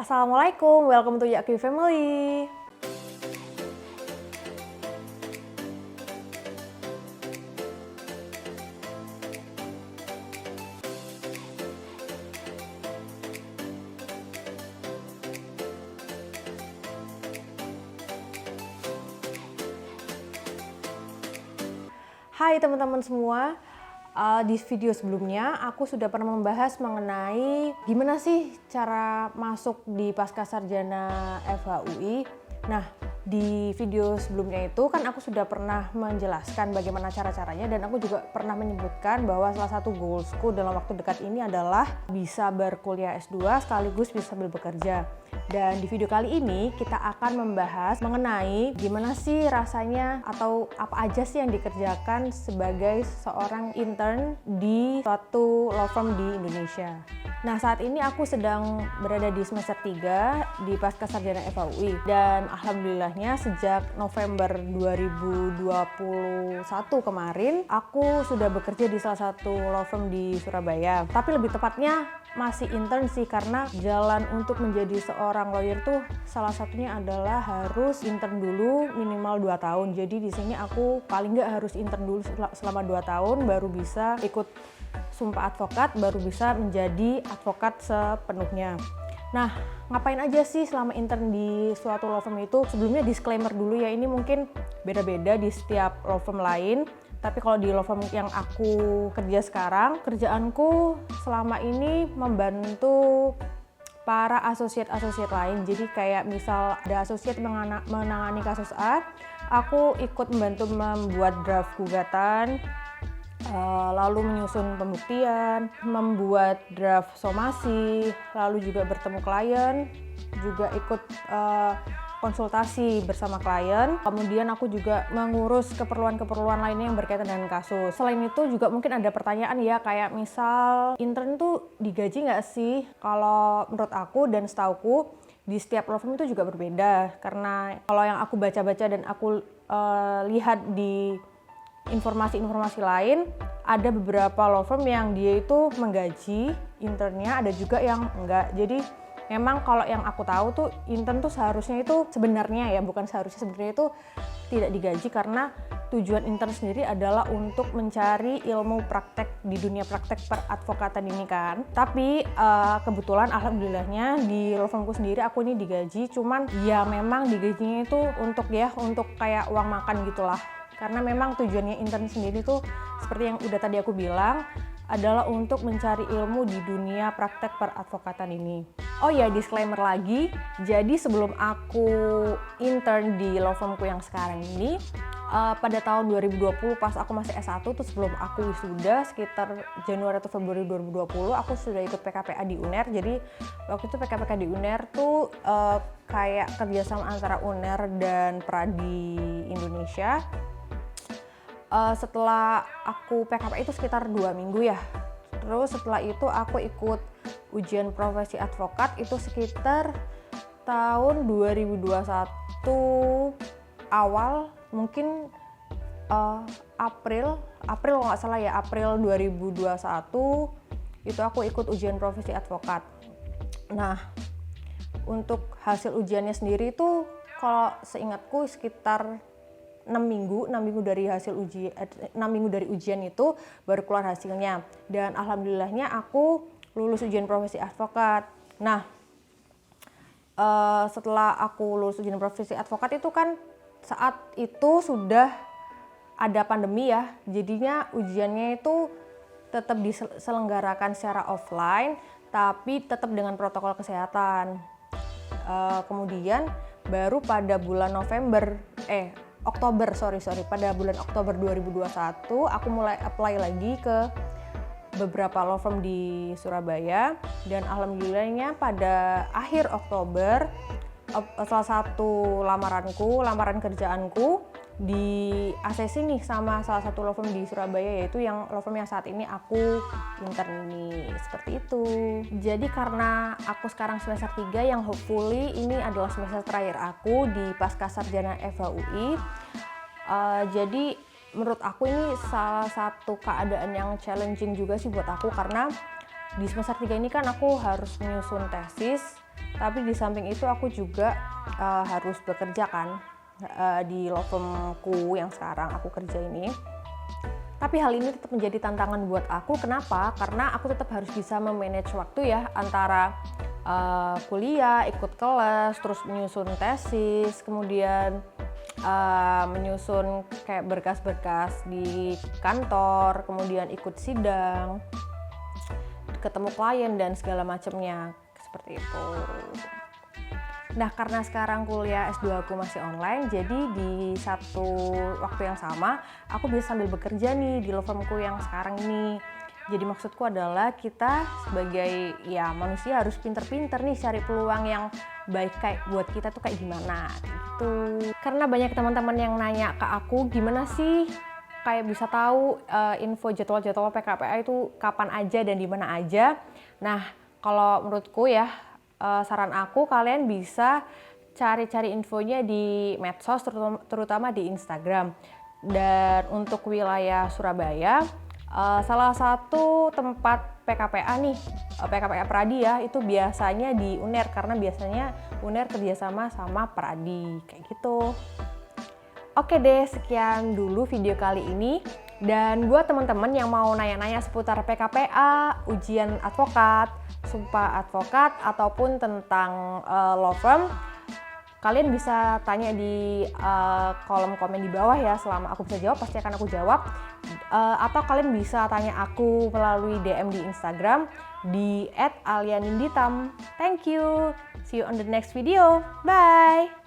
Assalamualaikum, welcome to Yaki Family. Hai teman-teman semua. Di video sebelumnya aku sudah pernah membahas mengenai gimana sih cara masuk di Pascasarjana FHUI. Nah, di video sebelumnya itu kan aku sudah pernah menjelaskan bagaimana cara-caranya, dan aku juga pernah menyebutkan bahwa salah satu goalsku dalam waktu dekat ini adalah bisa berkuliah S2 sekaligus bisa sambil bekerja. Dan di video kali ini kita akan membahas mengenai gimana sih rasanya atau apa aja sih yang dikerjakan sebagai seorang intern di suatu law firm di Indonesia. Nah, saat ini aku sedang berada di semester 3 di Pascasarjana FHUI, dan alhamdulillahnya sejak November 2021 kemarin aku sudah bekerja di salah satu law firm di Surabaya. Tapi lebih tepatnya masih intern sih, karena jalan untuk menjadi seorang lawyer tuh salah satunya adalah harus intern dulu minimal 2 tahun. Jadi di sini aku paling nggak harus intern dulu selama 2 tahun baru bisa ikut sumpah advokat, baru bisa menjadi advokat sepenuhnya. Nah, ngapain aja sih selama intern di suatu law firm itu? Sebelumnya disclaimer dulu ya, ini mungkin beda-beda di setiap law firm lain. Tapi kalau di law firm yang aku kerja sekarang, kerjaanku selama ini membantu para asosiat-asosiat lain. Jadi kayak misal ada asosiat menangani kasus A, aku ikut membantu membuat draft gugatan, lalu menyusun pembuktian, membuat draft somasi, lalu juga bertemu klien, juga ikut konsultasi bersama klien. Kemudian aku juga mengurus keperluan-keperluan lainnya yang berkaitan dengan kasus. Selain itu juga mungkin ada pertanyaan ya, kayak misal intern tuh digaji nggak sih? Kalau menurut aku dan setauku di setiap law firm itu juga berbeda. Karena kalau yang aku baca-baca dan aku lihat di informasi-informasi lain, ada beberapa law firm yang dia itu menggaji internnya, ada juga yang enggak. Jadi memang kalau yang aku tahu tuh intern tuh seharusnya itu sebenarnya ya, bukan seharusnya, sebenarnya itu tidak digaji, karena tujuan intern sendiri adalah untuk mencari ilmu praktek di dunia praktek peradvokatan ini kan. Tapi kebetulan alhamdulillahnya di law firmku sendiri aku ini digaji, cuman ya memang digajinya itu untuk kayak uang makan gitulah. Karena memang tujuannya intern sendiri tuh seperti yang udah tadi aku bilang, adalah untuk mencari ilmu di dunia praktek peradvokatan ini. Oh ya, disclaimer lagi, jadi sebelum aku intern di law firmku yang sekarang ini, pada tahun 2020 pas aku masih S1 tuh, sebelum aku wisuda sekitar Januari atau Februari 2020, aku sudah ikut PKPA di UNER. Jadi waktu itu PKPA di UNER tuh kayak kerjasama antara UNER dan Pradi Indonesia. Setelah aku PKPA itu sekitar 2 minggu ya. Terus setelah itu aku ikut ujian profesi advokat itu sekitar tahun 2021 awal, mungkin April kalau nggak salah ya, April 2021 itu aku ikut ujian profesi advokat. Nah, untuk hasil ujiannya sendiri itu kalau seingatku sekitar 6 minggu dari hasil ujian, 6 minggu dari ujian itu baru keluar hasilnya. Dan alhamdulillahnya aku lulus ujian profesi advokat. Nah, setelah aku lulus ujian profesi advokat itu kan saat itu sudah ada pandemi ya, jadinya ujiannya itu tetap diselenggarakan secara offline, tapi tetap dengan protokol kesehatan. Kemudian baru pada bulan pada bulan Oktober 2021 aku mulai apply lagi ke beberapa law firm di Surabaya, dan alhamdulillahnya pada akhir Oktober salah satu lamaran kerjaanku di ACC nih sama salah satu law firm di Surabaya, yaitu yang law firm yang saat ini aku intern ini. Seperti itu. Jadi karena aku sekarang semester 3 yang hopefully ini adalah semester terakhir aku di Pascasarjana FHUI, jadi menurut aku ini salah satu keadaan yang challenging juga sih buat aku, karena di semester 3 ini kan aku harus menyusun tesis, Tapi di samping itu aku juga harus bekerja kan di law firmku yang sekarang aku kerja ini. Tapi hal ini tetap menjadi tantangan buat aku. Kenapa? Karena aku tetap harus bisa memanage waktu ya, antara kuliah, ikut kelas, terus menyusun tesis, kemudian menyusun kayak berkas-berkas di kantor, kemudian ikut sidang, ketemu klien dan segala macamnya seperti itu. Nah, karena sekarang kuliah S2 aku masih online, jadi di satu waktu yang sama aku bisa sambil bekerja nih di law firmku yang sekarang ini. Jadi maksudku adalah kita sebagai ya manusia harus pinter-pinter nih cari peluang yang baik kayak buat kita tuh kayak gimana gitu. Karena banyak teman-teman yang nanya ke aku, gimana sih kayak bisa tahu info jadwal-jadwal PKPA itu kapan aja dan di mana aja. Nah, kalau menurutku ya, saran aku kalian bisa cari-cari infonya di medsos, terutama di Instagram. Dan untuk wilayah Surabaya, salah satu tempat PKPA nih, PKPA Pradi ya, itu biasanya di UNER, karena biasanya UNER kerjasama sama Pradi kayak gitu. Oke deh, sekian dulu video kali ini. Dan buat teman-teman yang mau nanya-nanya seputar PKPA, ujian advokat, sumpah advokat, ataupun tentang law firm, kalian bisa tanya di kolom komen di bawah ya. Selama aku bisa jawab, pasti akan aku jawab. Atau kalian bisa tanya aku melalui DM di Instagram di @alianinditam. Thank you. See you on the next video. Bye.